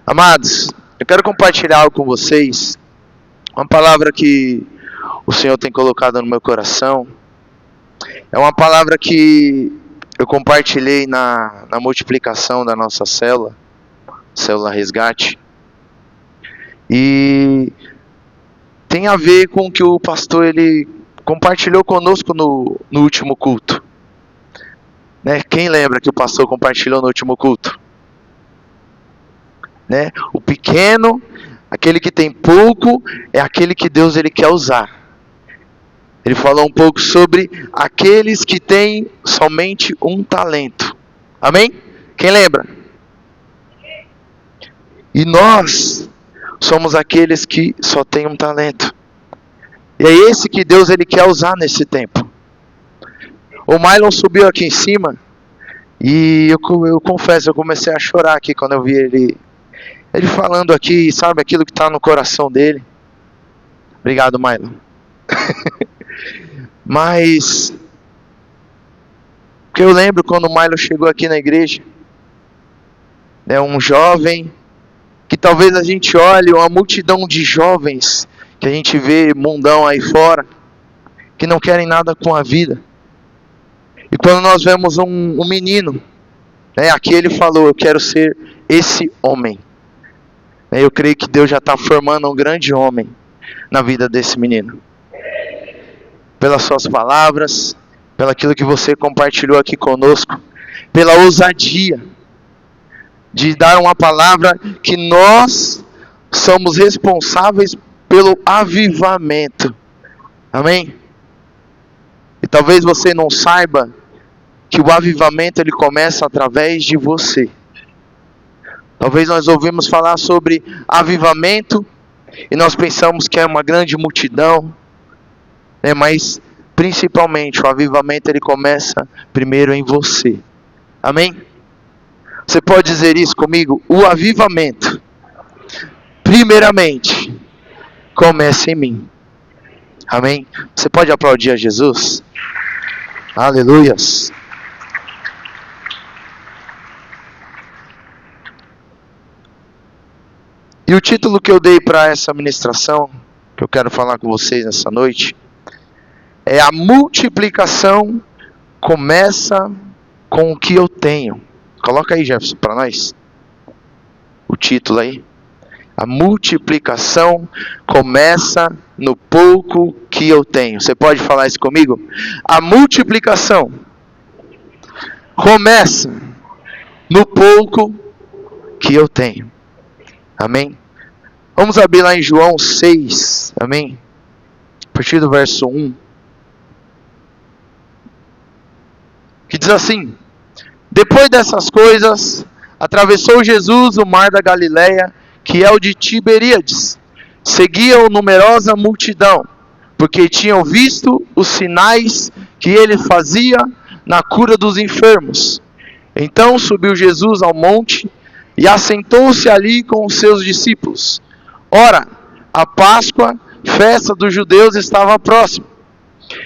Amados, eu quero compartilhar algo com vocês, uma palavra que o Senhor tem colocado no meu coração. É uma palavra que eu compartilhei na multiplicação da nossa célula Resgate. E tem a ver com o que o pastor ele compartilhou conosco no último culto. Quem lembra que o pastor compartilhou no último culto? O pequeno, aquele que tem pouco, é aquele que Deus ele quer usar. Ele falou um pouco sobre aqueles que têm somente um talento. Amém? Quem lembra? E nós somos aqueles que só têm um talento. E é esse que Deus ele quer usar nesse tempo. O Mylon subiu aqui em cima e eu confesso, eu comecei a chorar aqui quando eu vi ele falando aqui, sabe, aquilo que está no coração dele. Obrigado, Mylon. Mas, porque eu lembro quando o Mylon chegou aqui na igreja, um jovem, que talvez a gente olhe uma multidão de jovens, que a gente vê mundão aí fora, que não querem nada com a vida. E quando nós vemos um menino, aqui ele falou, eu quero ser esse homem. Eu creio que Deus já está formando um grande homem na vida desse menino. Pelas suas palavras, pelo aquilo que você compartilhou aqui conosco, pela ousadia de dar uma palavra que nós somos responsáveis pelo avivamento. Amém? E talvez você não saiba que o avivamento ele começa através de você. Talvez nós ouvimos falar sobre avivamento e nós pensamos que é uma grande multidão, mas principalmente o avivamento ele começa primeiro em você. Amém? Você pode dizer isso comigo? O avivamento, primeiramente, começa em mim. Amém? Você pode aplaudir a Jesus? Aleluias! E o título que eu dei para essa ministração, que eu quero falar com vocês nessa noite, é a multiplicação começa com o que eu tenho. Coloca aí, Jefferson, para nós. O título aí. A multiplicação começa no pouco que eu tenho. Você pode falar isso comigo? A multiplicação começa no pouco que eu tenho. Amém? Vamos abrir lá em João 6. Amém? A partir do verso 1. Que diz assim: depois dessas coisas, atravessou Jesus o mar da Galileia, que é o de Tiberíades. Seguia-o numerosa multidão, porque tinham visto os sinais que ele fazia na cura dos enfermos. Então subiu Jesus ao monte e assentou-se ali com os seus discípulos. Ora, a Páscoa, festa dos judeus, estava próxima.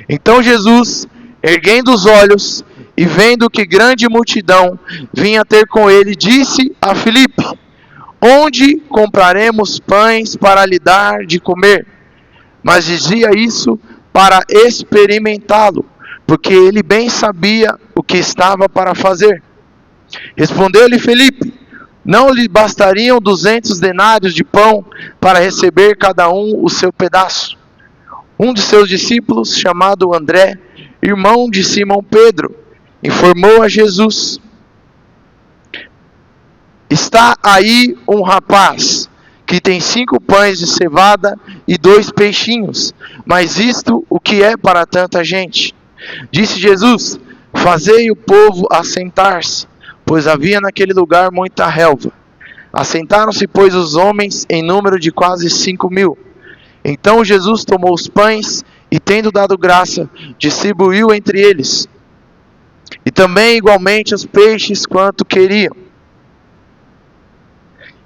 Então Jesus, erguendo os olhos e vendo que grande multidão vinha ter com ele, disse a Filipe: onde compraremos pães para lhe dar de comer? Mas dizia isso para experimentá-lo, porque ele bem sabia o que estava para fazer. Respondeu-lhe Filipe: não lhe bastariam 200 denários de pão para receber cada um o seu pedaço? Um de seus discípulos, chamado André, irmão de Simão Pedro, informou a Jesus: está aí um rapaz que tem 5 pães de cevada e 2 peixinhos, mas isto o que é para tanta gente? Disse Jesus: fazei o povo assentar-se, pois havia naquele lugar muita relva. Assentaram-se, pois, os homens em número de quase 5.000. Então Jesus tomou os pães e, tendo dado graça, distribuiu entre eles, e também igualmente os peixes quanto queriam.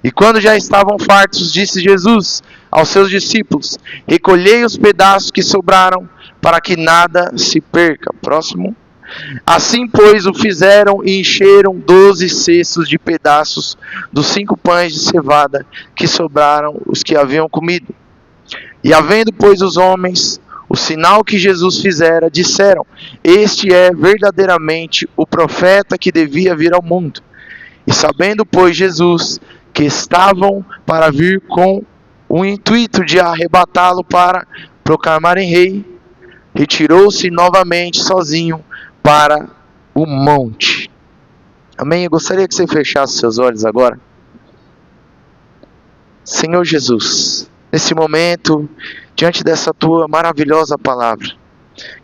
E quando já estavam fartos, disse Jesus aos seus discípulos: recolhei os pedaços que sobraram, para que nada se perca. Próximo. Assim, pois, o fizeram e encheram 12 cestos de pedaços dos 5 pães de cevada que sobraram os que haviam comido. E havendo, pois, os homens o sinal que Jesus fizera, disseram: este é verdadeiramente o profeta que devia vir ao mundo. E sabendo, pois, Jesus que estavam para vir com o intuito de arrebatá-lo para proclamarem rei, retirou-se novamente sozinho para o monte. Amém? Eu gostaria que você fechasse seus olhos agora. Senhor Jesus, nesse momento, diante dessa tua maravilhosa palavra,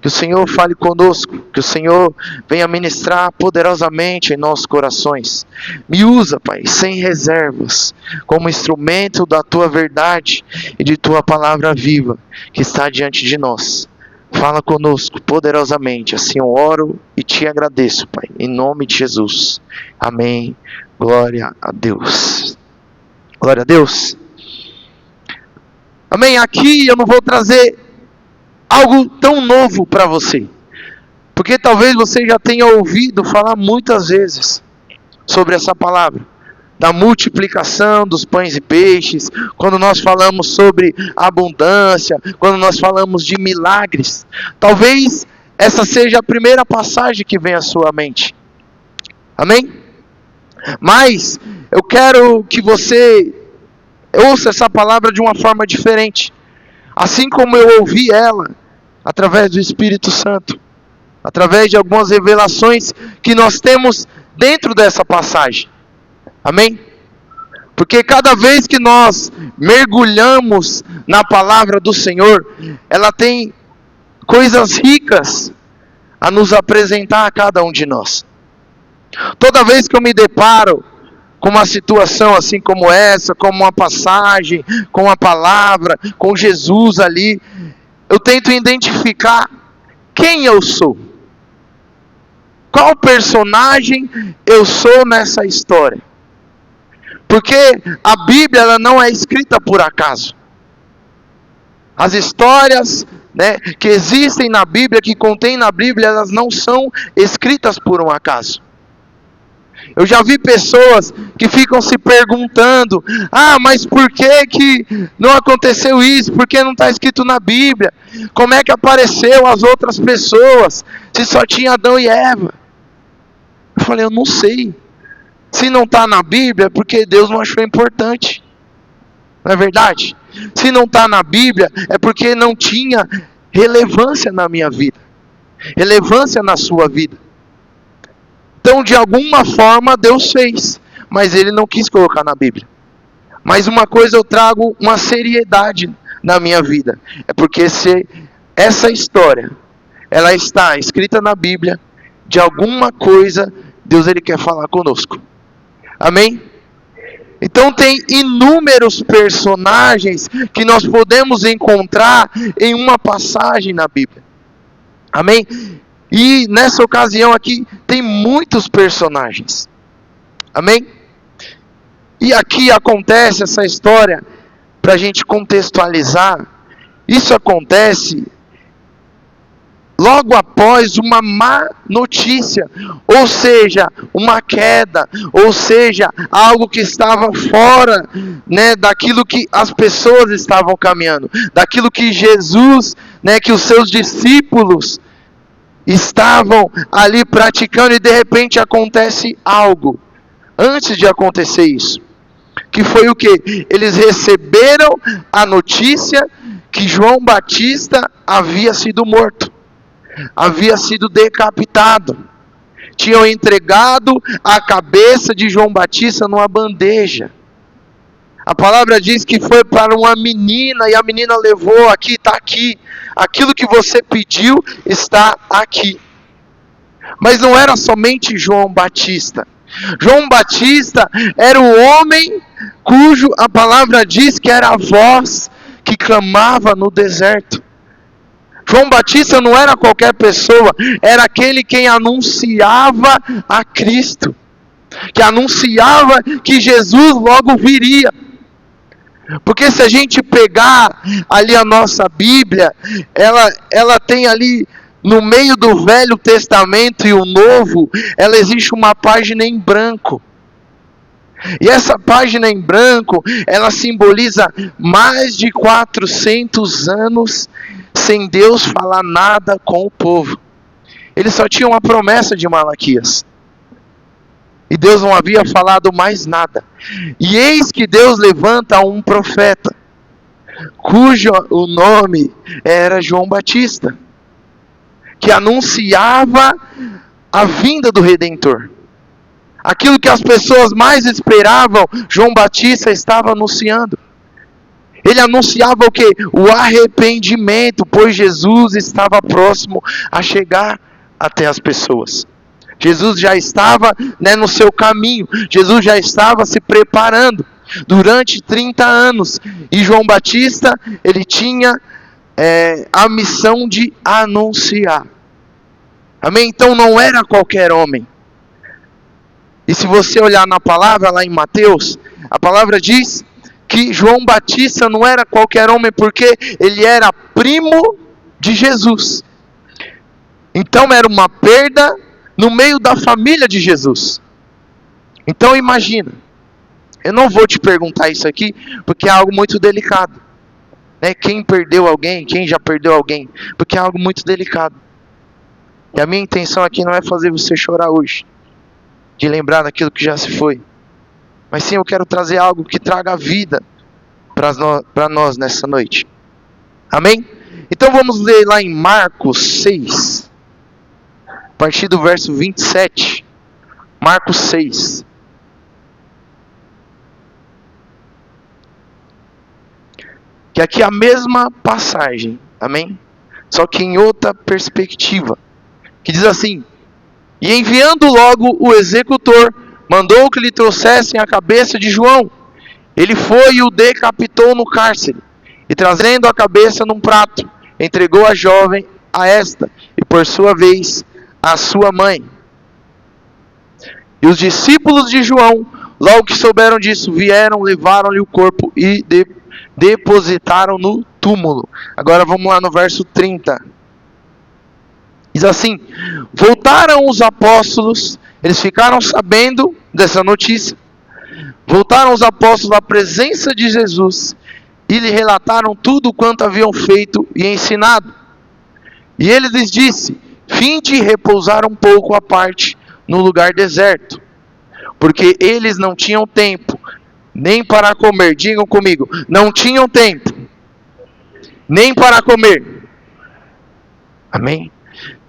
que o Senhor fale conosco, que o Senhor venha ministrar poderosamente em nossos corações. Me usa, Pai, sem reservas, como instrumento da tua verdade e de tua palavra viva que está diante de nós. Fala conosco poderosamente, assim eu oro e te agradeço, Pai, em nome de Jesus. Amém. Glória a Deus. Glória a Deus. Amém. Aqui eu não vou trazer algo tão novo para você, porque talvez você já tenha ouvido falar muitas vezes sobre essa palavra, da multiplicação dos pães e peixes, quando nós falamos sobre abundância, quando nós falamos de milagres. Talvez essa seja a primeira passagem que vem à sua mente. Amém? Mas eu quero que você ouça essa palavra de uma forma diferente, assim como eu ouvi ela, através do Espírito Santo, através de algumas revelações que nós temos dentro dessa passagem. Amém? Porque cada vez que nós mergulhamos na palavra do Senhor, ela tem coisas ricas a nos apresentar a cada um de nós. Toda vez que eu me deparo com uma situação assim como essa, como uma passagem, com a palavra, com Jesus ali, eu tento identificar quem eu sou. Qual personagem eu sou nessa história? Porque a Bíblia ela não é escrita por acaso. As histórias, que existem na Bíblia, que contém na Bíblia, elas não são escritas por um acaso. Eu já vi pessoas que ficam se perguntando: mas por que não aconteceu isso? Por que não está escrito na Bíblia? Como é que apareceu as outras pessoas, se só tinha Adão e Eva? Eu falei: eu não sei. Se não está na Bíblia, é porque Deus não achou importante. Não é verdade? Se não está na Bíblia, é porque não tinha relevância na minha vida, relevância na sua vida. Então, de alguma forma, Deus fez, mas Ele não quis colocar na Bíblia. Mas uma coisa eu trago uma seriedade na minha vida, é porque se essa história, ela está escrita na Bíblia, de alguma coisa, Deus Ele quer falar conosco. Amém? Então tem inúmeros personagens que nós podemos encontrar em uma passagem na Bíblia. Amém? E nessa ocasião aqui tem muitos personagens. Amém? E aqui acontece essa história, para a gente contextualizar. Isso acontece logo após uma má notícia, ou seja, uma queda, ou seja, algo que estava fora, daquilo que as pessoas estavam caminhando, daquilo que Jesus, que os seus discípulos estavam ali praticando, e de repente acontece algo, antes de acontecer isso, que foi o que? Eles receberam a notícia que João Batista havia sido morto, havia sido decapitado. Tinham entregado a cabeça de João Batista numa bandeja. A palavra diz que foi para uma menina, e a menina levou: aqui, está aqui, aquilo que você pediu está aqui. Mas não era somente João Batista. João Batista era o homem cujo a palavra diz que era a voz que clamava no deserto. João Batista não era qualquer pessoa, era aquele quem anunciava a Cristo, que anunciava que Jesus logo viria. Porque se a gente pegar ali a nossa Bíblia, ela tem ali no meio do Velho Testamento e o Novo, ela existe uma página em branco. E essa página em branco, ela simboliza mais de 400 anos sem Deus falar nada com o povo. Eles só tinham a promessa de Malaquias. E Deus não havia falado mais nada. E eis que Deus levanta um profeta, cujo o nome era João Batista, que anunciava a vinda do Redentor. Aquilo que as pessoas mais esperavam, João Batista estava anunciando. Ele anunciava o quê? O arrependimento, pois Jesus estava próximo a chegar até as pessoas. Jesus já estava, no seu caminho. Jesus já estava se preparando durante 30 anos. E João Batista, ele tinha a missão de anunciar. Amém? Então não era qualquer homem. E se você olhar na palavra, lá em Mateus, a palavra diz que João Batista não era qualquer homem, porque ele era primo de Jesus. Então era uma perda no meio da família de Jesus. Então imagina, eu não vou te perguntar isso aqui, porque é algo muito delicado. Quem perdeu alguém, quem já perdeu alguém, porque é algo muito delicado. E a minha intenção aqui não é fazer você chorar hoje, de lembrar daquilo que já se foi. Mas sim, eu quero trazer algo que traga vida para nós nessa noite. Amém? Então vamos ler lá em Marcos 6, a partir do verso 27. Marcos 6. Que aqui é a mesma passagem, amém? Só que em outra perspectiva. Que diz assim: e enviando logo o executor, mandou que lhe trouxessem a cabeça de João. Ele foi e o decapitou no cárcere. E trazendo a cabeça num prato, entregou a jovem a esta, e por sua vez a sua mãe. E os discípulos de João, logo que souberam disso, vieram, levaram-lhe o corpo e depositaram no túmulo. Agora vamos lá no verso 30. Diz assim: voltaram os apóstolos, eles ficaram sabendo dessa notícia. Voltaram os apóstolos à presença de Jesus e lhe relataram tudo quanto haviam feito e ensinado. E ele lhes disse: finde repousar um pouco à parte no lugar deserto, porque eles não tinham tempo nem para comer. Digam comigo: não tinham tempo nem para comer. Amém?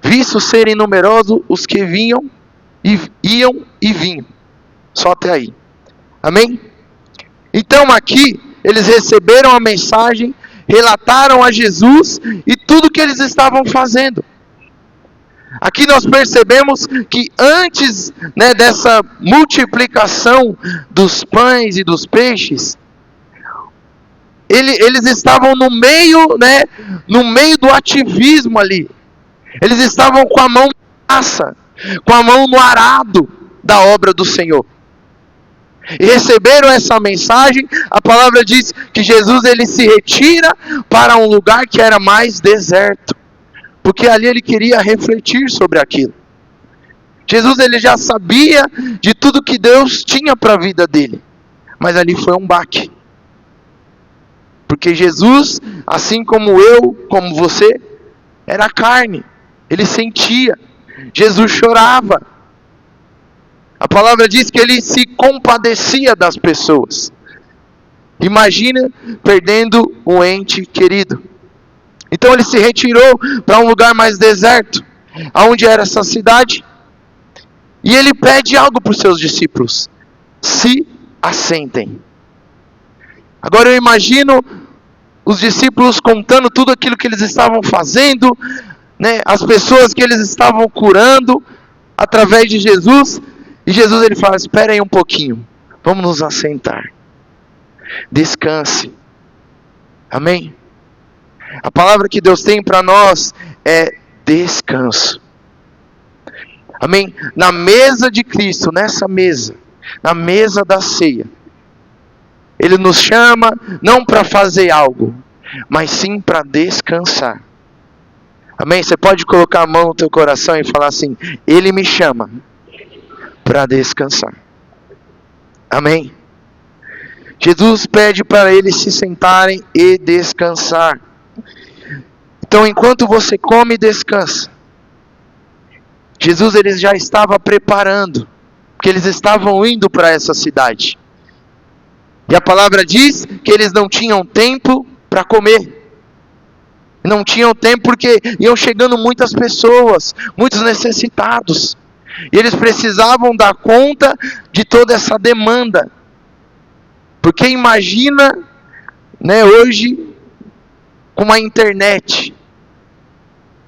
Visto serem numerosos os que iam e vinham. Só até aí. Amém? Então aqui, eles receberam a mensagem, relataram a Jesus e tudo que eles estavam fazendo. Aqui nós percebemos que antes dessa multiplicação dos pães e dos peixes, eles estavam no meio do ativismo ali. Eles estavam com a mão na massa, com a mão no arado da obra do Senhor. E receberam essa mensagem. A palavra diz que Jesus ele se retira para um lugar que era mais deserto, porque ali ele queria refletir sobre aquilo. Jesus ele já sabia de tudo que Deus tinha para a vida dele, mas ali foi um baque. Porque Jesus, assim como eu, como você, era carne. Ele sentia. Jesus chorava. A palavra diz que ele se compadecia das pessoas. Imagina perdendo um ente querido. Então ele se retirou para um lugar mais deserto. Aonde era essa cidade? E ele pede algo para os seus discípulos: se assentem. Agora eu imagino os discípulos contando tudo aquilo que eles estavam fazendo, as pessoas que eles estavam curando através de Jesus. E Jesus ele fala: espera aí um pouquinho, vamos nos assentar, descanse. Amém? A palavra que Deus tem para nós é descanso. Amém? Na mesa de Cristo, nessa mesa, na mesa da ceia, Ele nos chama não para fazer algo, mas sim para descansar. Amém? Você pode colocar a mão no teu coração e falar assim: Ele me chama para descansar. Amém? Jesus pede para eles se sentarem e descansar. Então, enquanto você come e descansa, Jesus ele já estava preparando, porque eles estavam indo para essa cidade. E a palavra diz que eles não tinham tempo para comer. Não tinham tempo porque iam chegando muitas pessoas, muitos necessitados. E eles precisavam dar conta de toda essa demanda. Porque imagina, né, hoje, com a internet.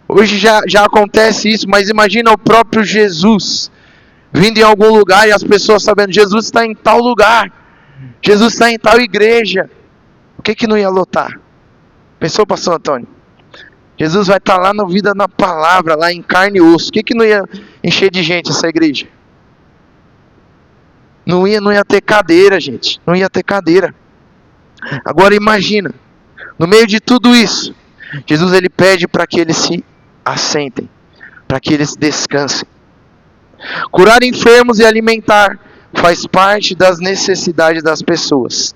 Hoje já acontece isso, mas imagina o próprio Jesus vindo em algum lugar e as pessoas sabendo: Jesus está em tal lugar, Jesus está em tal igreja. O que não ia lotar? Pensou, pastor Antônio? Jesus vai estar lá na vida na palavra, lá em carne e osso. O que não ia encher de gente essa igreja? Não ia ter cadeira, gente. Não ia ter cadeira. Agora imagina, no meio de tudo isso, Jesus ele pede para que eles se assentem, para que eles descansem. Curar enfermos e alimentar faz parte das necessidades das pessoas.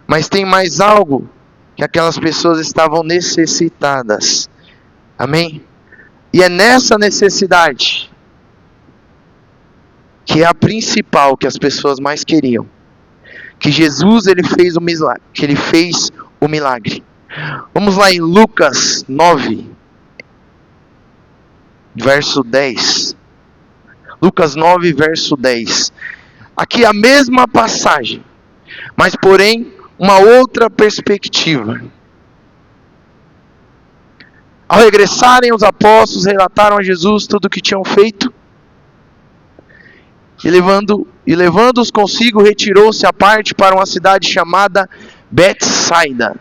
Mas tem mais algo que aquelas pessoas estavam necessitadas. Amém? E é nessa necessidade que é a principal, que as pessoas mais queriam, que Jesus ele fez o milagre, que ele fez o milagre. Vamos lá em Lucas 9, verso 10. Lucas 9, verso 10. Aqui a mesma passagem, mas porém uma outra perspectiva. Ao regressarem, os apóstolos relataram a Jesus tudo o que tinham feito. E levando-os consigo, retirou-se à parte para uma cidade chamada Betsaida.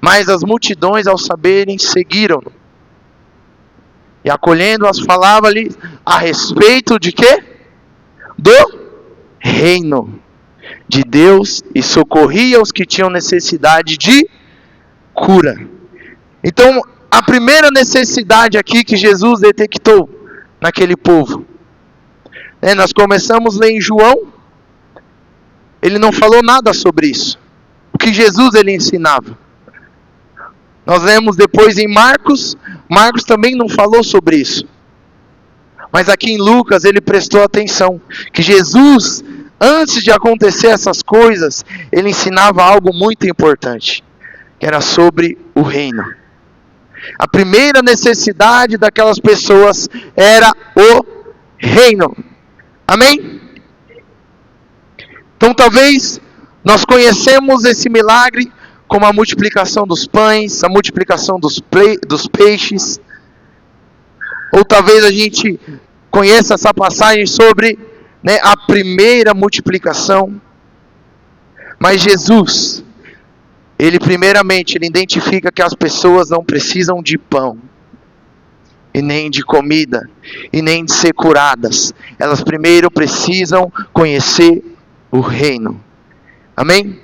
Mas as multidões, ao saberem, seguiram-no. E acolhendo-as, falava-lhes a respeito de quê? Do reino de Deus, e socorria os que tinham necessidade de cura. Então, a primeira necessidade aqui que Jesus detectou naquele povo, nós começamos a ler em João, ele não falou nada sobre isso. O que Jesus ele ensinava. Nós lemos depois em Marcos também não falou sobre isso. Mas aqui em Lucas ele prestou atenção, que Jesus, antes de acontecer essas coisas, ele ensinava algo muito importante, que era sobre o reino. A primeira necessidade daquelas pessoas era o reino. Amém? Então talvez nós conhecemos esse milagre como a multiplicação dos pães, a multiplicação dos peixes. Ou talvez a gente conheça essa passagem sobre, a primeira multiplicação. Mas Jesus, ele primeiramente ele identifica que as pessoas não precisam de pão, e nem de comida, e nem de ser curadas. Elas primeiro precisam conhecer o reino. Amém?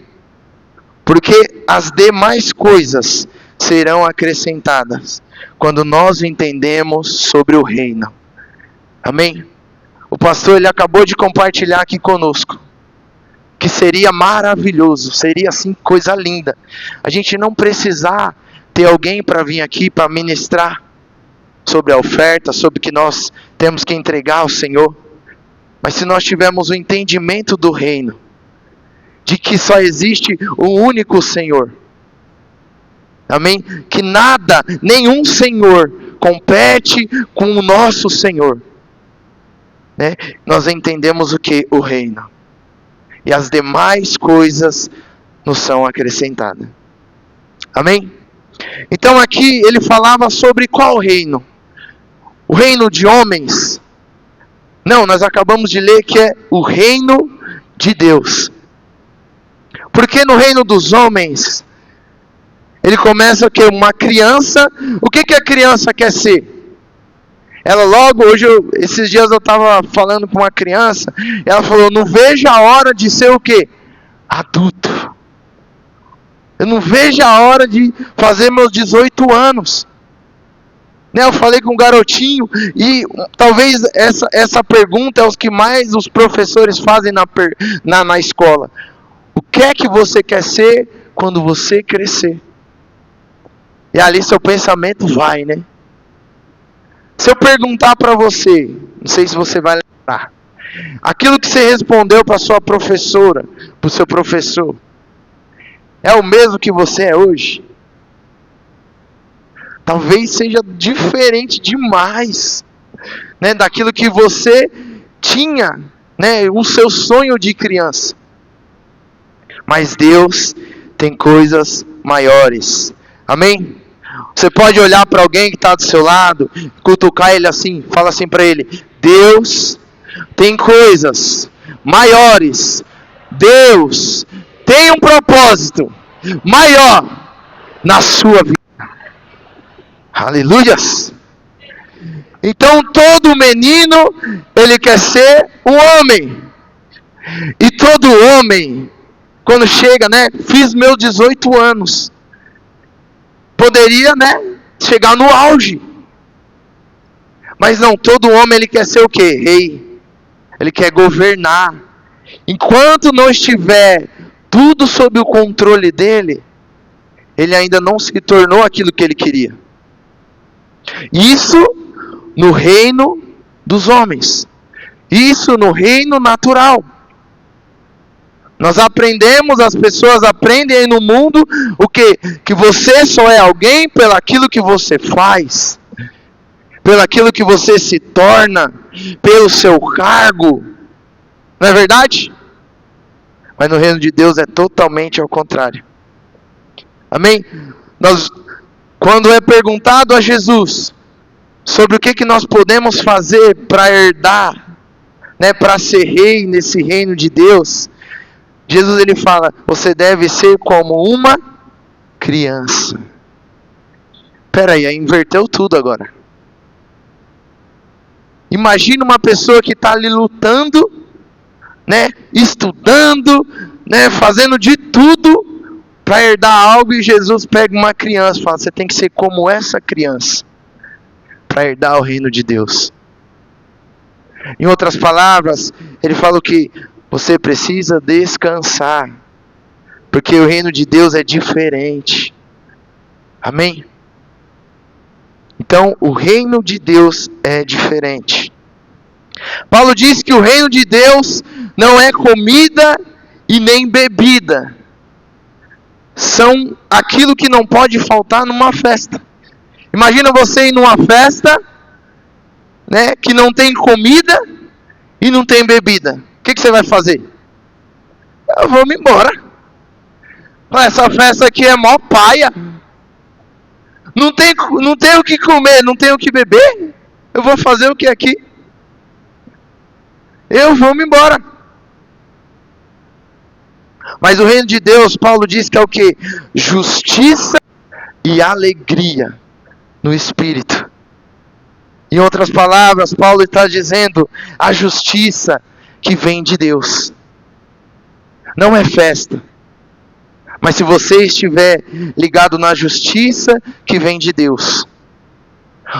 Porque as demais coisas serão acrescentadas quando nós entendemos sobre o reino. Amém? O pastor ele acabou de compartilhar aqui conosco que seria maravilhoso, seria assim coisa linda, a gente não precisar ter alguém para vir aqui para ministrar sobre a oferta, sobre o que nós temos que entregar ao Senhor. Mas se nós tivermos o entendimento do reino, de que só existe um único Senhor, amém? Que nada, nenhum Senhor compete com o nosso Senhor, nós entendemos o que? O reino. E as demais coisas nos são acrescentadas. Amém? Então aqui ele falava sobre qual reino? O reino de homens? Não, nós acabamos de ler que é o reino de Deus. Porque no reino dos homens, ele começa que uma criança, o que a criança quer ser? Ela logo, esses dias eu estava falando com uma criança, ela falou, não vejo a hora de ser o quê? Adulto. Eu não vejo a hora de fazer meus 18 anos. Eu falei com um garotinho, e talvez essa pergunta é os que mais os professores fazem na escola. O que é que você quer ser quando você crescer? E ali seu pensamento vai, né? Se eu perguntar para você, não sei se você vai lembrar, aquilo que você respondeu para sua professora, para o seu professor, é o mesmo que você é hoje? Talvez seja diferente demais, né, daquilo que você tinha, né, o seu sonho de criança. Mas Deus tem coisas maiores. Amém? Você pode olhar para alguém que está do seu lado, cutucar ele assim, fala assim para ele: Deus tem coisas maiores. Deus tem um propósito maior na sua vida. Aleluias! Então todo menino, ele quer ser um homem. E todo homem, quando chega, né, fiz meus 18 anos, poderia, né, chegar no auge. Mas não, todo homem ele quer ser o quê? Rei. Ele quer governar. Enquanto não estiver tudo sob o controle dele, ele ainda não se tornou aquilo que ele queria. Isso no reino dos homens. Isso no reino natural. Nós aprendemos, as pessoas aprendem aí no mundo o quê? Que você só é alguém pelaquilo que você faz, pelaquilo que você se torna, pelo seu cargo. Não é verdade? Mas no reino de Deus é totalmente ao contrário. Amém? Quando é perguntado a Jesus sobre o que nós podemos fazer para herdar, né, para ser rei nesse reino de Deus, Jesus ele fala: você deve ser como uma criança. Espera aí, inverteu tudo agora. Imagina uma pessoa que está ali lutando, né, estudando, né, fazendo de tudo para herdar algo, e Jesus pega uma criança e fala: você tem que ser como essa criança para herdar o reino de Deus. Em outras palavras, ele fala que você precisa descansar, porque o reino de Deus é diferente. Amém? Então, o reino de Deus é diferente. Paulo diz que o reino de Deus não é comida e nem bebida. São aquilo que não pode faltar numa festa. Imagina você ir numa festa, né, que não tem comida e não tem bebida. O que você vai fazer? Eu vou me embora. Essa festa aqui é mó paia. Não tem o que comer, não tem o que beber. Eu vou fazer o que aqui? Eu vou me embora. Mas o reino de Deus, Paulo diz que é o que? Justiça e alegria no Espírito. Em outras palavras, Paulo está dizendo a justiça que vem de Deus. Não é festa. Mas se você estiver ligado na justiça que vem de Deus,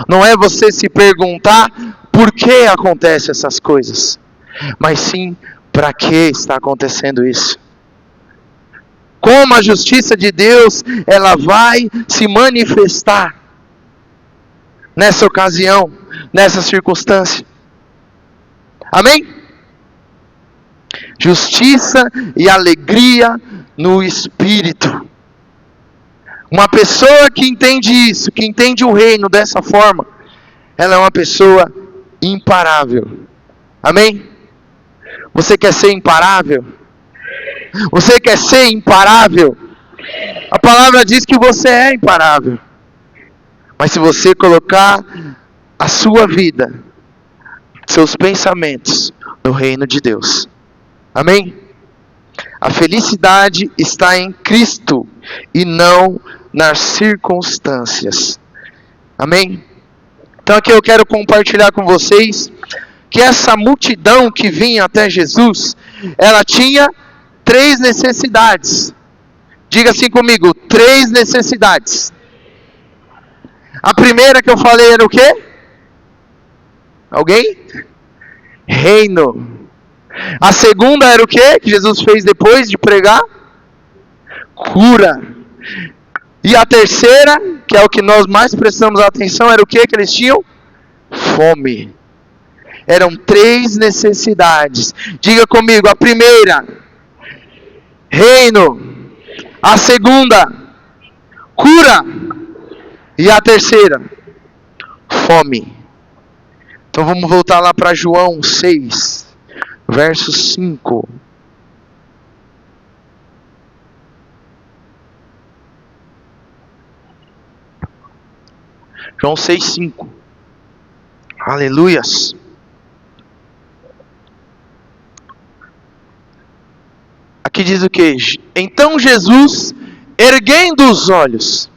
não é você se perguntar por que acontecem essas coisas, mas sim para que está acontecendo isso. Como a justiça de Deus, ela vai se manifestar nessa ocasião, nessa circunstância. Amém? Justiça e alegria no Espírito. Uma pessoa que entende isso, que entende o reino dessa forma, ela é uma pessoa imparável. Amém? Você quer ser imparável? Você quer ser imparável? A palavra diz que você é imparável. Mas se você colocar a sua vida, seus pensamentos no reino de Deus, amém? A felicidade está em Cristo e não nas circunstâncias. Amém? Então aqui eu quero compartilhar com vocês que essa multidão que vinha até Jesus, ela tinha 3 necessidades. Diga assim comigo: 3 necessidades. A primeira que eu falei era o quê? Alguém? Reino. A segunda era o quê? Que Jesus fez depois de pregar? Cura. E a terceira, que é o que nós mais prestamos atenção, era o quê que eles tinham? Fome. Eram 3 necessidades. Diga comigo, a primeira, reino. A segunda, cura. E a terceira, fome. Então vamos voltar lá para João 6, verso 5. João 6:5. Aleluias. Aqui diz o que? Então Jesus, erguendo os olhos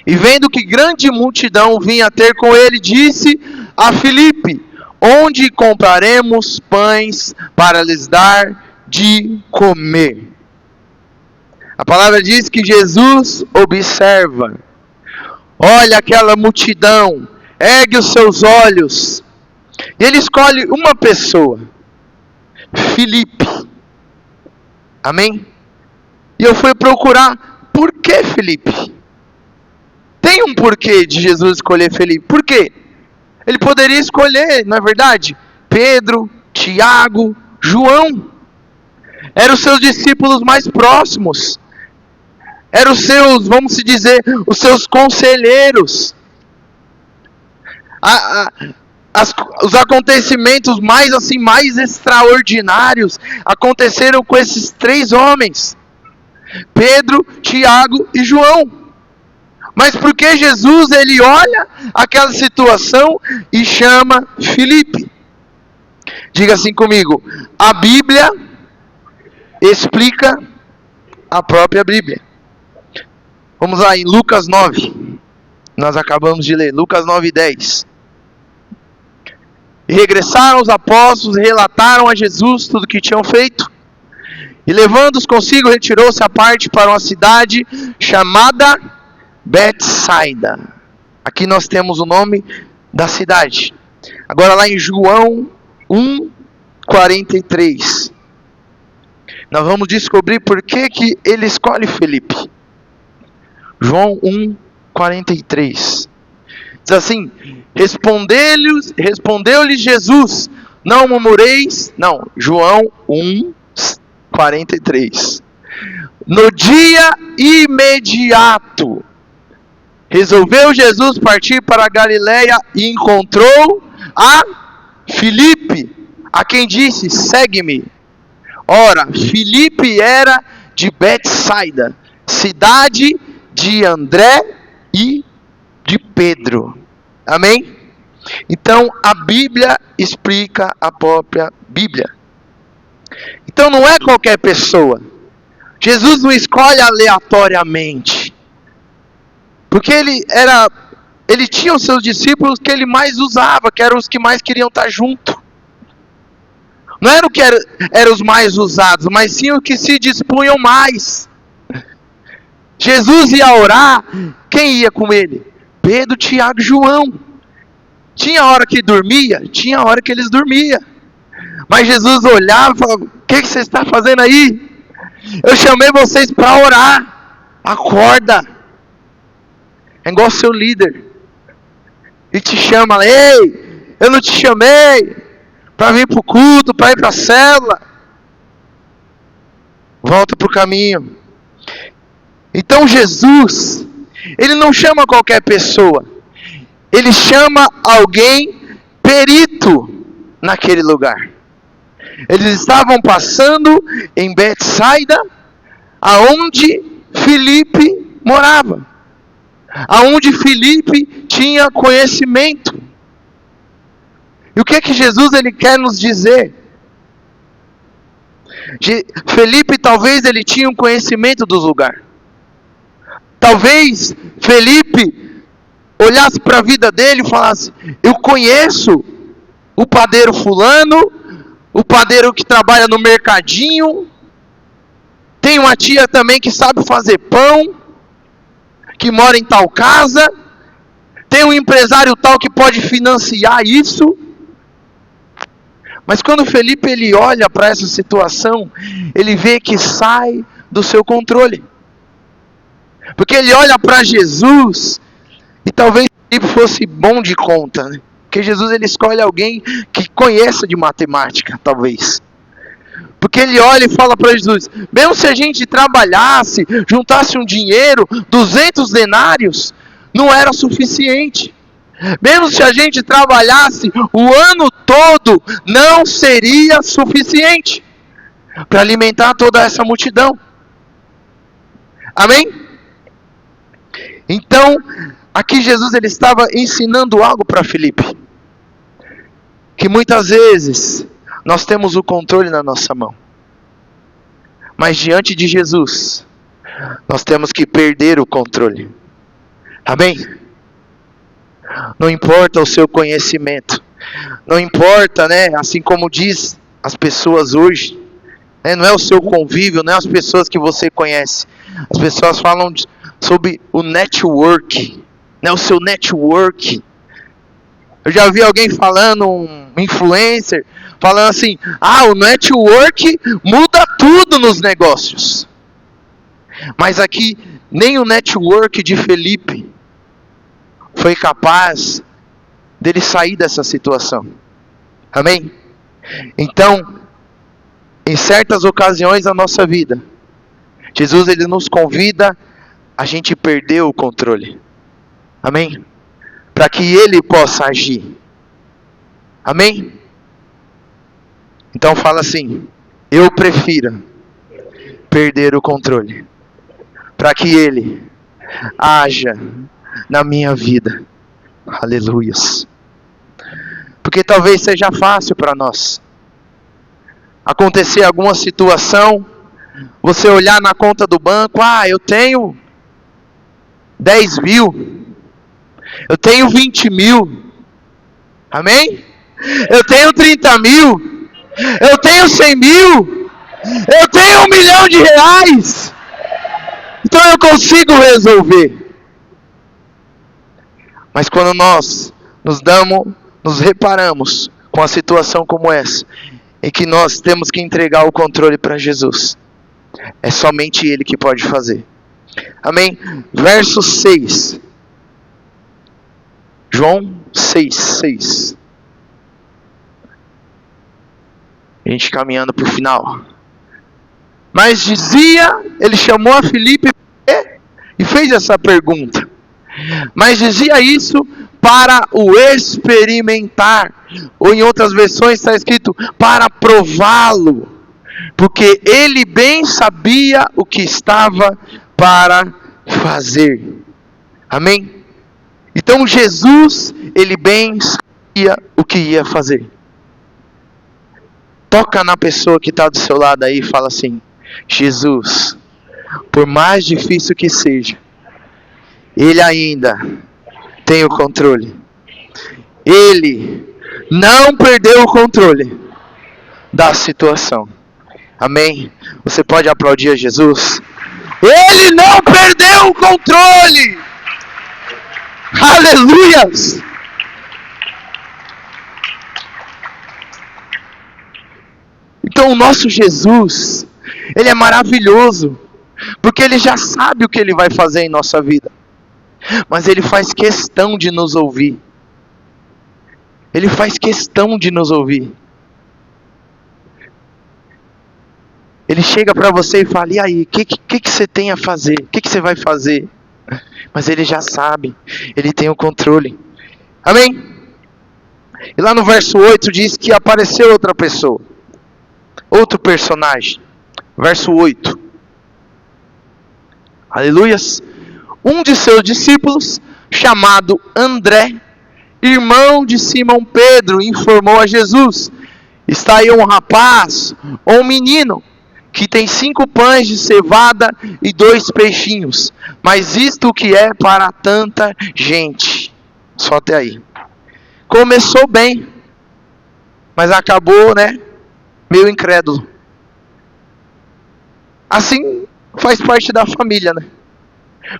e vendo que grande multidão vinha ter com ele, disse a Filipe: onde compraremos pães para lhes dar de comer? A palavra diz que Jesus observa, olha aquela multidão, ergue os seus olhos, e ele escolhe uma pessoa, Filipe. Amém? E eu fui procurar, por que Filipe? Tem um porquê de Jesus escolher Filipe. Por quê? Ele poderia escolher, não é verdade? Pedro, Tiago, João. Eram os seus discípulos mais próximos. Eram os seus, vamos dizer, os seus conselheiros. Os acontecimentos mais extraordinários aconteceram com esses 3 homens: Pedro, Tiago e João. Mas por que Jesus, ele olha aquela situação e chama Filipe? Diga assim comigo: a Bíblia explica a própria Bíblia. Vamos lá em Lucas 9. Nós acabamos de ler, Lucas 9:10. E regressaram os apóstolos e relataram a Jesus tudo o que tinham feito. E levando-os consigo, retirou-se à parte para uma cidade chamada Betsaida. Aqui nós temos o nome da cidade. Agora lá em João 1:43. Nós vamos descobrir por que ele escolhe Filipe. João 1:43. Diz assim: respondeu-lhe Jesus, não murmureis. Não, João 1:43. No dia imediato, resolveu Jesus partir para a Galileia e encontrou a Filipe, a quem disse: segue-me. Ora, Filipe era de Betsaida, cidade de André e de Pedro. Amém? Então a Bíblia explica a própria Bíblia. Então não é qualquer pessoa. Jesus não escolhe aleatoriamente. Porque ele tinha os seus discípulos que ele mais usava, que eram os que mais queriam estar junto. Não era o que eram os mais usados, mas sim os que se dispunham mais. Jesus ia orar, quem ia com ele? Pedro, Tiago e João. Tinha hora que dormia, tinha hora que eles dormiam. Mas Jesus olhava e falava: o que você está fazendo aí? Eu chamei vocês para orar. Acorda. É igual seu líder. Ele te chama: ei, eu não te chamei para vir para o culto, para ir para a célula. Volta para o caminho. Então Jesus, ele não chama qualquer pessoa. Ele chama alguém perito naquele lugar. Eles estavam passando em Betsaida, aonde Filipe morava, aonde Filipe tinha conhecimento. E o que Jesus ele quer nos dizer? Filipe talvez ele tinha um conhecimento do lugar. Talvez Filipe olhasse para a vida dele e falasse: eu conheço o padeiro fulano, o padeiro que trabalha no mercadinho, tem uma tia também que sabe fazer pão, que mora em tal casa. Tem um empresário tal que pode financiar isso. Mas quando Felipe ele olha para essa situação, ele vê que sai do seu controle. Porque ele olha para Jesus, e talvez Felipe fosse bom de conta, né? Porque Jesus ele escolhe alguém que conheça de matemática, talvez. Porque ele olha e fala para Jesus, mesmo se a gente trabalhasse, juntasse um dinheiro, 200 denários, não era suficiente. Mesmo se a gente trabalhasse o ano todo, não seria suficiente para alimentar toda essa multidão. Amém? Então, aqui Jesus ele estava ensinando algo para Felipe. Que muitas vezes nós temos o controle na nossa mão. Mas diante de Jesus, nós temos que perder o controle. Amém? Não importa o seu conhecimento. Não importa, né? Assim como diz as pessoas hoje. Né? Não é o seu convívio, não é as pessoas que você conhece. As pessoas falam sobre o network. Né? O seu network. Eu já vi alguém falando, um influencer, falando assim, o network muda tudo nos negócios. Mas aqui, nem o network de Felipe foi capaz dele sair dessa situação. Amém? Então, em certas ocasiões da nossa vida, Jesus ele nos convida a gente perder o controle. Amém? Para que ele possa agir. Amém? Então fala assim, eu prefiro perder o controle, para que ele haja na minha vida. Aleluias. Porque talvez seja fácil para nós acontecer alguma situação, você olhar na conta do banco, eu tenho 10 mil, eu tenho 20 mil, amém? Eu tenho 30 mil, eu tenho 100 mil, eu tenho 1 milhão de reais, então eu consigo resolver. Mas quando nós nos reparamos com a situação como essa, em que nós temos que entregar o controle para Jesus, é somente Ele que pode fazer. Amém? Verso 6. João 6. A gente caminhando para o final. Mas dizia, ele chamou a Filipe e fez essa pergunta. Mas dizia isso para o experimentar. Ou em outras versões está escrito para prová-lo. Porque ele bem sabia o que estava para fazer. Amém? Então Jesus, ele bem sabia o que ia fazer. Toca na pessoa que está do seu lado aí e fala assim, Jesus, por mais difícil que seja, Ele ainda tem o controle. Ele não perdeu o controle da situação. Amém? Você pode aplaudir a Jesus? Ele não perdeu o controle! Aleluias! Então o nosso Jesus, Ele é maravilhoso, porque Ele já sabe o que Ele vai fazer em nossa vida. Mas Ele faz questão de nos ouvir. Ele faz questão de nos ouvir. Ele chega para você e fala, e aí, o que você tem a fazer? O que você vai fazer? Mas Ele já sabe, Ele tem o controle. Amém? E lá no verso 8 diz que apareceu outra pessoa. Outro personagem. Verso 8. Aleluias. Um de seus discípulos, chamado André, irmão de Simão Pedro, informou a Jesus, está aí um rapaz, ou um menino, que tem 5 pães de cevada e 2 peixinhos, mas isto que é para tanta gente? Só até aí. Começou bem, mas acabou, meio incrédulo. Assim faz parte da família,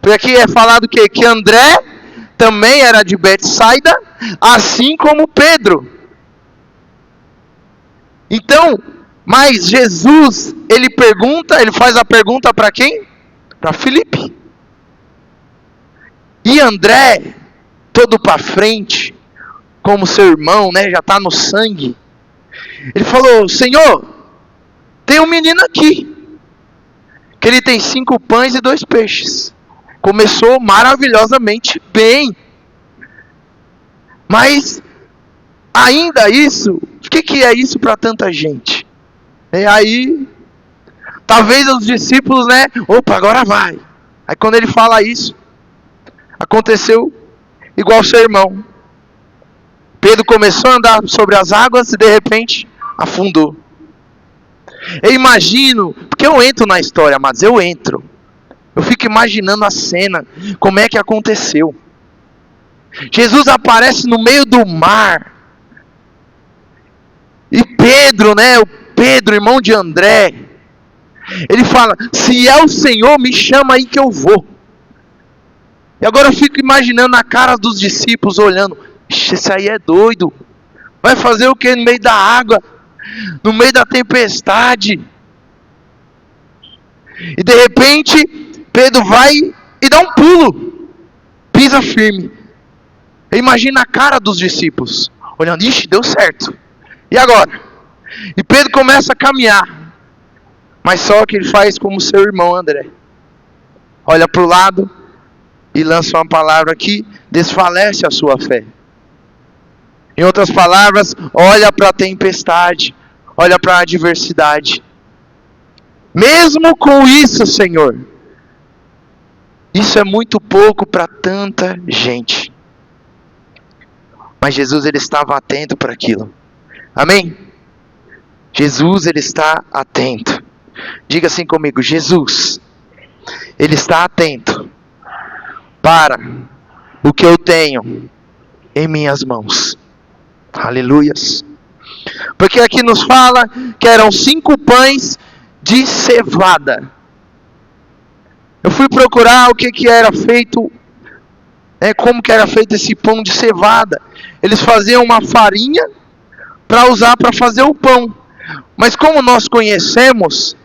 Porque aqui é falado que André também era de Betsaida, assim como Pedro. Então, mas Jesus, ele faz a pergunta para quem? Para Filipe. E André, todo para frente, como seu irmão, né, já está no sangue. Ele falou: Senhor, tem um menino aqui, que ele tem 5 pães e 2 peixes. Começou maravilhosamente bem. Mas, ainda isso, o que é isso para tanta gente? E aí, talvez os discípulos, né, opa, agora vai. Aí quando ele fala isso, aconteceu igual seu irmão. Pedro começou a andar sobre as águas e de repente afundou. Eu imagino, porque eu entro na história, mas eu fico imaginando a cena, como é que aconteceu. Jesus aparece no meio do mar. E Pedro, né, o Pedro, irmão de André, ele fala: se é o Senhor, me chama aí que eu vou. E agora eu fico imaginando a cara dos discípulos olhando: esse aí é doido. Vai fazer o que no meio da água? No meio da tempestade? E de repente, Pedro vai e dá um pulo. Pisa firme. Imagina a cara dos discípulos olhando: ixi, deu certo. E agora? E Pedro começa a caminhar. Mas só que ele faz como seu irmão André. Olha para o lado e lança uma palavra que desfalece a sua fé. Em outras palavras, olha para a tempestade, olha para a adversidade. Mesmo com isso, Senhor, isso é muito pouco para tanta gente. Mas Jesus, ele estava atento para aquilo. Amém? Jesus, ele está atento. Diga assim comigo: Jesus, ele está atento para o que eu tenho em minhas mãos. Aleluias. Porque aqui nos fala que eram 5 pães de cevada. Eu fui procurar o que era feito, como que era feito esse pão de cevada. Eles faziam uma farinha para usar para fazer o pão. Mas como nós conhecemos,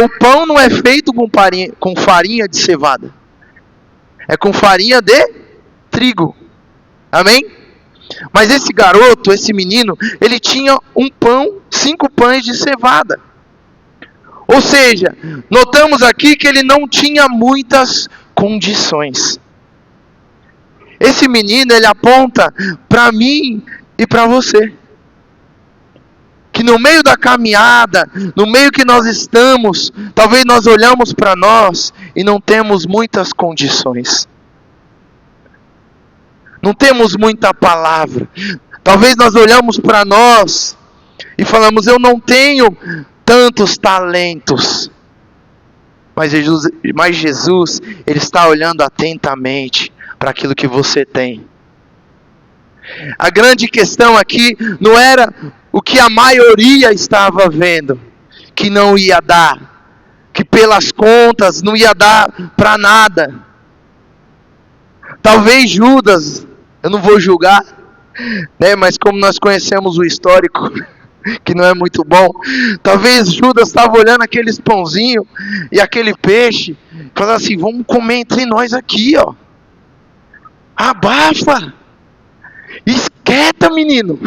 o pão não é feito com farinha de cevada. É com farinha de trigo. Amém? Mas esse garoto, esse menino, ele tinha 5 pães de cevada. Ou seja, notamos aqui que ele não tinha muitas condições. Esse menino, ele aponta para mim e para você. Que no meio da caminhada, no meio que nós estamos, talvez nós olhamos para nós e não temos muitas condições. Não temos muita palavra. Talvez nós olhamos para nós e falamos: eu não tenho tantos talentos. Mas Jesus, ele está olhando atentamente para aquilo que você tem. A grande questão aqui não era o que a maioria estava vendo, que não ia dar, que pelas contas não ia dar para nada. Talvez Judas, eu não vou julgar, mas como nós conhecemos o histórico, que não é muito bom, talvez Judas estava olhando aqueles pãozinhos e aquele peixe, falando assim: vamos comer entre nós aqui, ó. Abafa, esquenta, menino.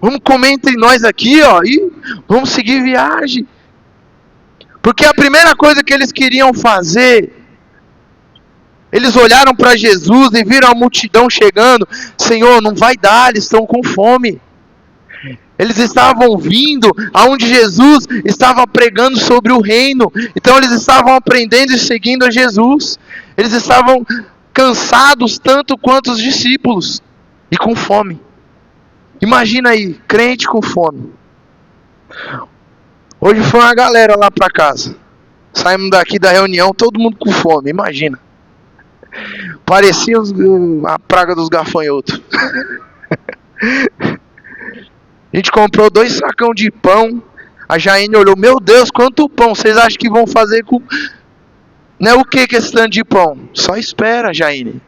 Vamos comer entre nós aqui, ó, e vamos seguir viagem. Porque a primeira coisa que eles queriam fazer, eles olharam para Jesus e viram a multidão chegando. Senhor, não vai dar, eles estão com fome. Eles estavam vindo aonde Jesus estava pregando sobre o reino. Então eles estavam aprendendo e seguindo a Jesus. Eles estavam cansados tanto quanto os discípulos e com fome. Imagina aí, crente com fome. Hoje foi uma galera lá para casa. Saímos daqui da reunião, todo mundo com fome, imagina. Parecia a praga dos gafanhotos. A gente comprou 2 sacão de pão. A Jaine olhou: meu Deus, quanto pão. Vocês acham que vão fazer com... o que esse tanto de pão? Só espera, Jaine.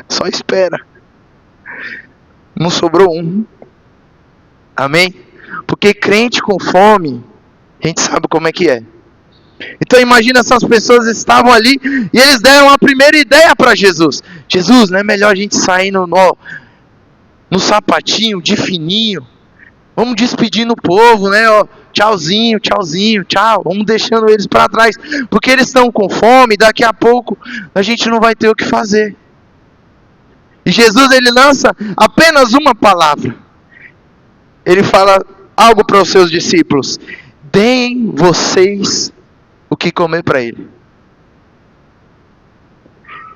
Só espera. Não sobrou um. Amém? Porque crente com fome, a gente sabe como é que é. Então imagina, essas pessoas estavam ali e eles deram a primeira ideia para Jesus. Jesus, não é melhor a gente sair no sapatinho, de fininho? Vamos despedindo o povo, né? Ó, tchauzinho, tchauzinho, tchau. Vamos deixando eles para trás. Porque eles estão com fome, daqui a pouco a gente não vai ter o que fazer. E Jesus, ele lança apenas uma palavra. Ele fala algo para os seus discípulos: deem vocês o que comer para ele.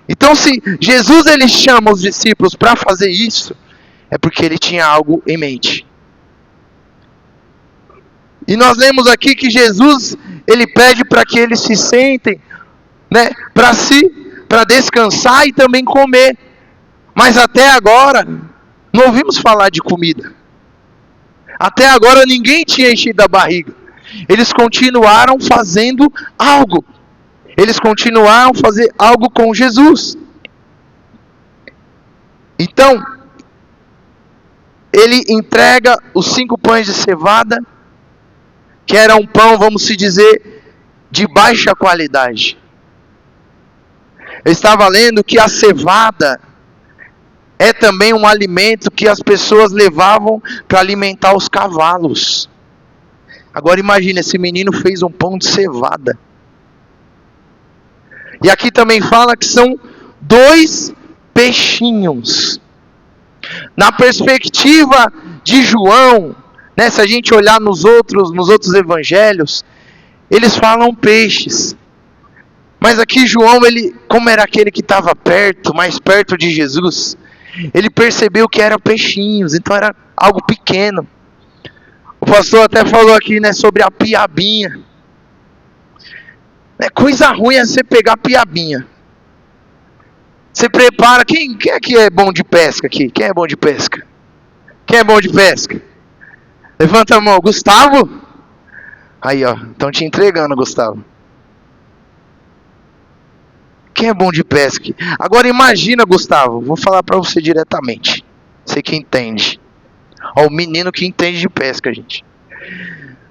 Então, se Jesus ele chama os discípulos para fazer isso, é porque ele tinha algo em mente. E nós lemos aqui que Jesus ele pede para que eles se sentem, né, para descansar e também comer. Mas até agora não ouvimos falar de comida. Até agora ninguém tinha enchido a barriga. Eles continuaram fazendo algo. Eles continuaram a fazer algo com Jesus. Então, ele entrega os 5 pães de cevada, que era um pão, vamos se dizer, de baixa qualidade. Eu estava lendo que a cevada é também um alimento que as pessoas levavam para alimentar os cavalos. Agora imagine, esse menino fez um pão de cevada. E aqui também fala que são 2 peixinhos. Na perspectiva de João, né, se a gente olhar nos outros evangelhos, eles falam peixes. Mas aqui João, ele, como era aquele que estava mais perto de Jesus, ele percebeu que eram peixinhos, então era algo pequeno. O pastor até falou aqui, né, sobre a piabinha. Coisa ruim é você pegar piabinha. Você prepara, quem é que é bom de pesca aqui? Quem é bom de pesca? Quem é bom de pesca? Levanta a mão, Gustavo? Aí ó, estão te entregando, Gustavo. Quem é bom de pesca? Agora imagina, Gustavo, vou falar para você diretamente. Você que entende. Ó, o menino que entende de pesca, gente.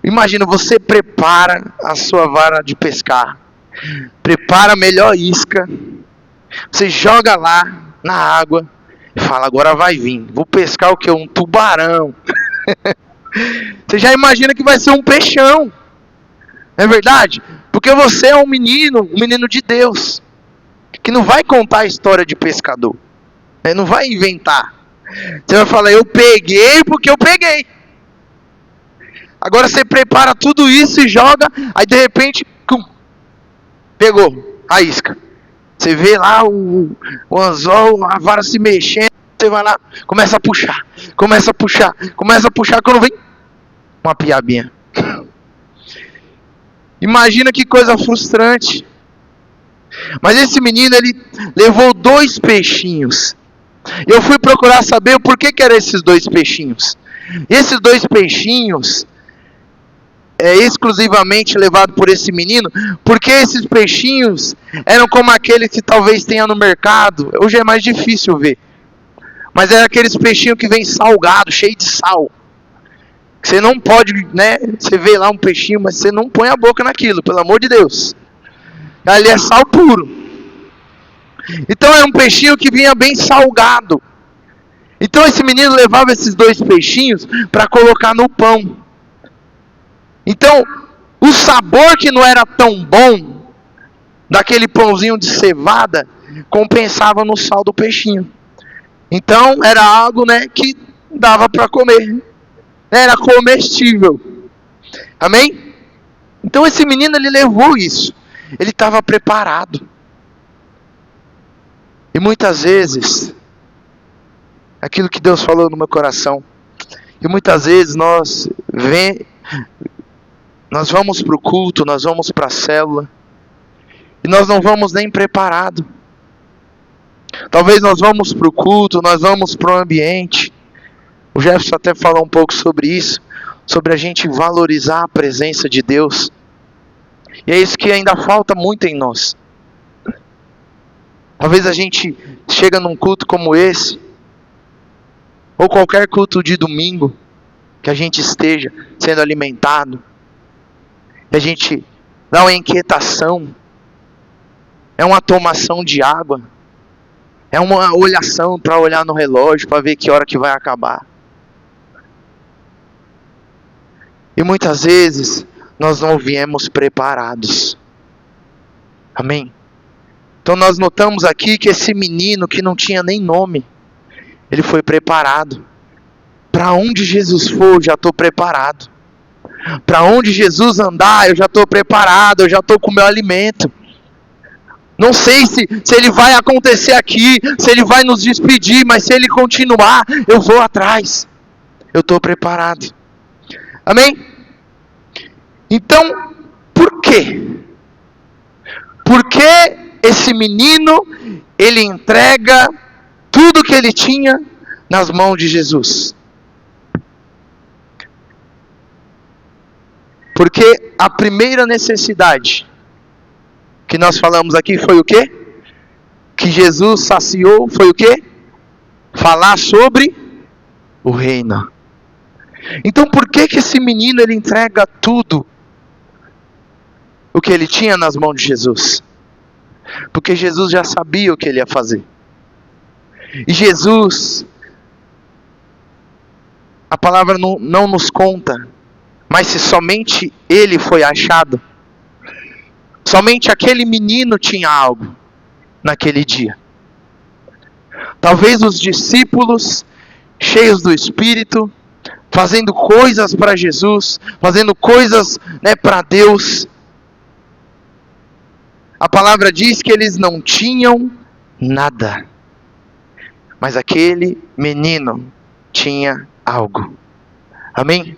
Imagina, você prepara a sua vara de pescar. Prepara a melhor isca. Você joga lá na água e fala, agora vai vir. Vou pescar o quê? Um tubarão. Você já imagina que vai ser um peixão. Não é verdade? Porque você é um menino de Deus, que não vai contar a história de pescador, né? Não vai inventar. Você vai falar, eu peguei porque eu peguei. Agora você prepara tudo isso e joga, aí de repente, pegou a isca. Você vê lá o anzol, a vara se mexendo, você vai lá, começa a puxar, quando vem uma piabinha. Imagina que coisa frustrante. Mas esse menino, ele levou 2 peixinhos. Eu fui procurar saber o porquê que eram esses 2 peixinhos. Esses 2 peixinhos é exclusivamente levado por esse menino, porque esses peixinhos eram como aqueles que talvez tenha no mercado. Hoje é mais difícil ver. Mas era aqueles peixinhos que vem salgado, cheio de sal. Você não pode, né? Você vê lá um peixinho, mas você não põe a boca naquilo, pelo amor de Deus. Ali é sal puro. Então era um peixinho que vinha bem salgado. Então esse menino levava esses 2 peixinhos para colocar no pão. Então o sabor que não era tão bom daquele pãozinho de cevada compensava no sal do peixinho. Então era algo, né, que dava para comer. Era comestível. Amém? Então esse menino, ele levou isso. Ele estava preparado. E muitas vezes, aquilo que Deus falou no meu coração, e muitas vezes nós vamos para o culto, nós vamos para a célula, e nós não vamos nem preparado. Talvez nós vamos para o culto, nós vamos para o ambiente. O Jefferson até falou um pouco sobre isso, sobre a gente valorizar a presença de Deus. E é isso que ainda falta muito em nós. Talvez a gente chega num culto como esse, ou qualquer culto de domingo, que a gente esteja sendo alimentado, e a gente dá uma inquietação, é uma tomação de água, é uma olhação para olhar no relógio, para ver que hora que vai acabar. E muitas vezes nós não viemos preparados. Amém? Então nós notamos aqui que esse menino que não tinha nem nome, ele foi preparado. Para onde Jesus for, eu já estou preparado. Para onde Jesus andar, eu já estou preparado, eu já estou com o meu alimento. Não sei se ele vai acontecer aqui, se ele vai nos despedir, mas se ele continuar, eu vou atrás. Eu estou preparado. Amém? Então, por quê? Por que esse menino, ele entrega tudo que ele tinha nas mãos de Jesus? Porque a primeira necessidade que nós falamos aqui foi o quê? Que Jesus saciou, foi o quê? Falar sobre o reino. Então por que esse menino ele entrega tudo o que ele tinha nas mãos de Jesus? Porque Jesus já sabia o que ele ia fazer. E Jesus, a palavra não nos conta, mas se somente ele foi achado, somente aquele menino tinha algo naquele dia. Talvez os discípulos, cheios do Espírito, fazendo coisas para Jesus, fazendo coisas, para Deus. A palavra diz que eles não tinham nada. Mas aquele menino tinha algo. Amém?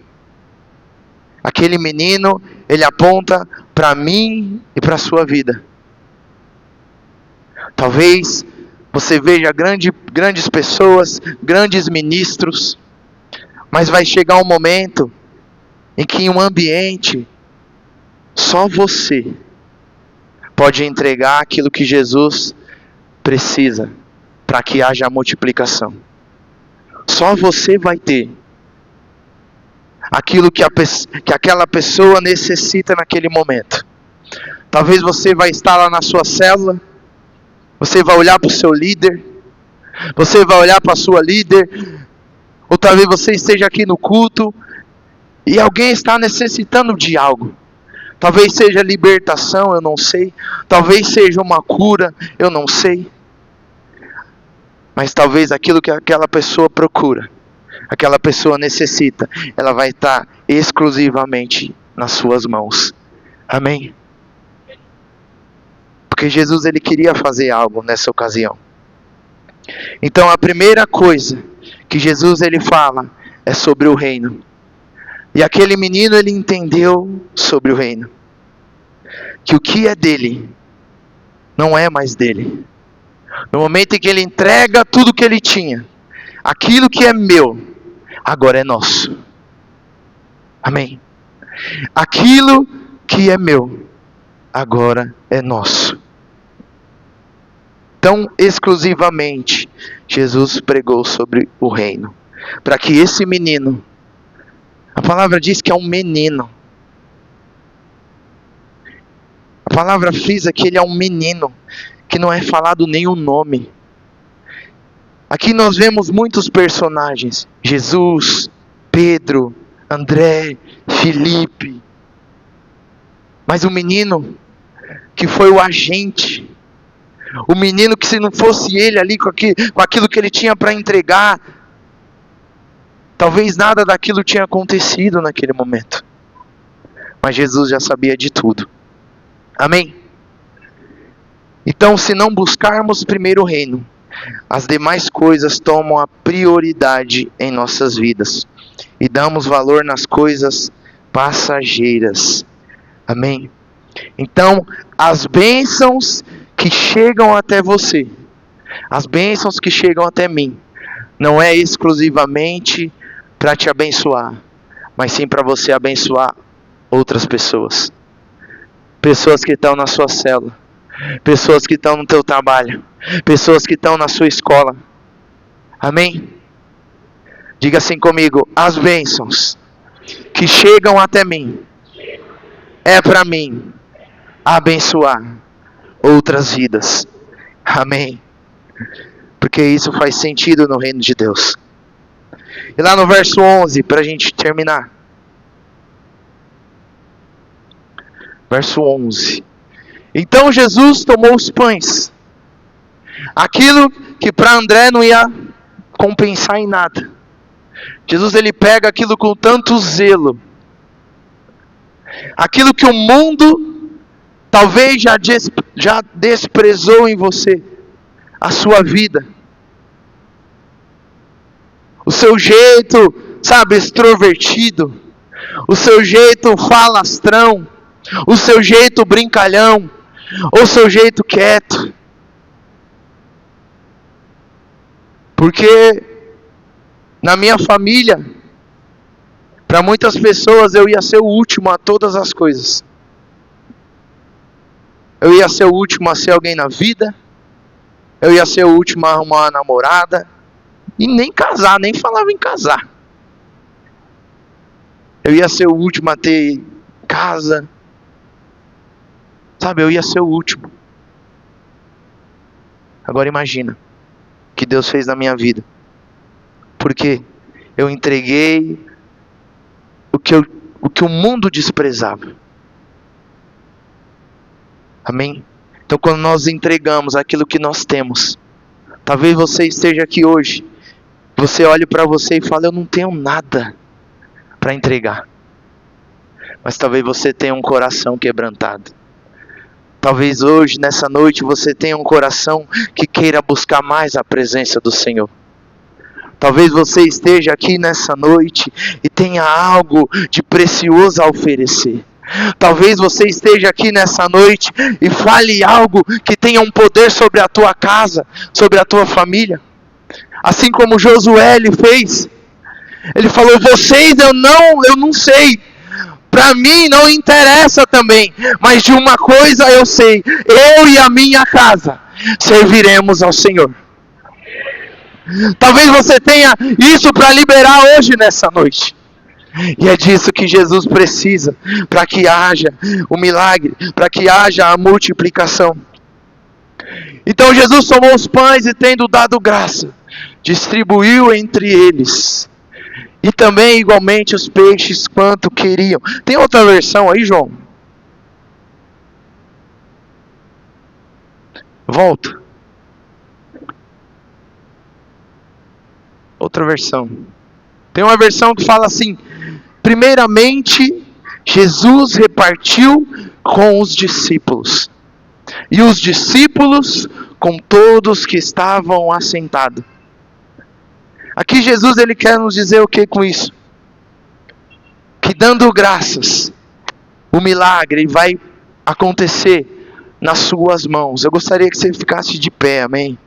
Aquele menino, ele aponta para mim e para a sua vida. Talvez você veja grandes pessoas, grandes ministros, mas vai chegar um momento em que em um ambiente, só você pode entregar aquilo que Jesus precisa para que haja multiplicação. Só você vai ter aquilo que aquela pessoa necessita naquele momento. Talvez você vai estar lá na sua célula, você vai olhar para o seu líder, você vai olhar para a sua líder, ou talvez você esteja aqui no culto e alguém está necessitando de algo. Talvez seja libertação, eu não sei. Talvez seja uma cura, eu não sei. Mas talvez aquilo que aquela pessoa procura, aquela pessoa necessita, ela vai estar exclusivamente nas suas mãos. Amém? Porque Jesus ele queria fazer algo nessa ocasião. Então a primeira coisa que Jesus ele fala é sobre o reino. E aquele menino ele entendeu sobre o reino. Que o que é dele não é mais dele. No momento em que ele entrega tudo que ele tinha, aquilo que é meu, agora é nosso. Amém? Aquilo que é meu, agora é nosso. Tão exclusivamente, Jesus pregou sobre o reino. Para que esse menino, a palavra diz que é um menino. A palavra frisa que ele é um menino, que não é falado nem o nome. Aqui nós vemos muitos personagens. Jesus, Pedro, André, Filipe. Mas o menino que foi o agente, o menino que se não fosse ele ali com aquilo que ele tinha para entregar, talvez nada daquilo tinha acontecido naquele momento. Mas Jesus já sabia de tudo. Amém? Então, se não buscarmos primeiro o reino, as demais coisas tomam a prioridade em nossas vidas. E damos valor nas coisas passageiras. Amém? Então, as bênçãos que chegam até você, as bênçãos que chegam até mim, não é exclusivamente para te abençoar, mas sim para você abençoar outras pessoas. Pessoas que estão na sua célula, pessoas que estão no teu trabalho, pessoas que estão na sua escola. Amém? Diga assim comigo: as bênçãos que chegam até mim é para mim abençoar outras vidas. Amém? Porque isso faz sentido no reino de Deus. E lá no verso 11, para a gente terminar. Verso 11. Então Jesus tomou os pães. Aquilo que para André não ia compensar em nada. Jesus, ele pega aquilo com tanto zelo. Aquilo que o mundo talvez já desprezou em você. A sua vida. O seu jeito, sabe, extrovertido. O seu jeito falastrão. O seu jeito brincalhão. Ou o seu jeito quieto. Porque na minha família, para muitas pessoas eu ia ser o último a todas as coisas. Eu ia ser o último a ser alguém na vida. Eu ia ser o último a arrumar uma namorada. E nem casar, nem falava em casar. Eu ia ser o último a ter casa. Sabe, eu ia ser o último. Agora imagina o que Deus fez na minha vida. Porque eu entreguei o que o mundo desprezava. Amém? Então quando nós entregamos aquilo que nós temos, talvez você esteja aqui hoje, você olhe para você e fale: eu não tenho nada para entregar. Mas talvez você tenha um coração quebrantado. Talvez hoje, nessa noite, você tenha um coração que queira buscar mais a presença do Senhor. Talvez você esteja aqui nessa noite e tenha algo de precioso a oferecer. Talvez você esteja aqui nessa noite e fale algo que tenha um poder sobre a tua casa, sobre a tua família. Assim como Josué ele fez. Ele falou: vocês eu não sei. Para mim não interessa também. Mas de uma coisa eu sei: eu e a minha casa serviremos ao Senhor. Talvez você tenha isso para liberar hoje nessa noite. E é disso que Jesus precisa, para que haja o milagre, para que haja a multiplicação. Então Jesus tomou os pães e, tendo dado graça, distribuiu entre eles. E também igualmente os peixes quanto queriam. Tem outra versão aí, João? Volta. Outra versão. Tem uma versão que fala assim: primeiramente, Jesus repartiu com os discípulos. E os discípulos com todos que estavam assentados. Aqui Jesus ele quer nos dizer o que com isso? Que dando graças, o milagre vai acontecer nas suas mãos. Eu gostaria que você ficasse de pé, amém?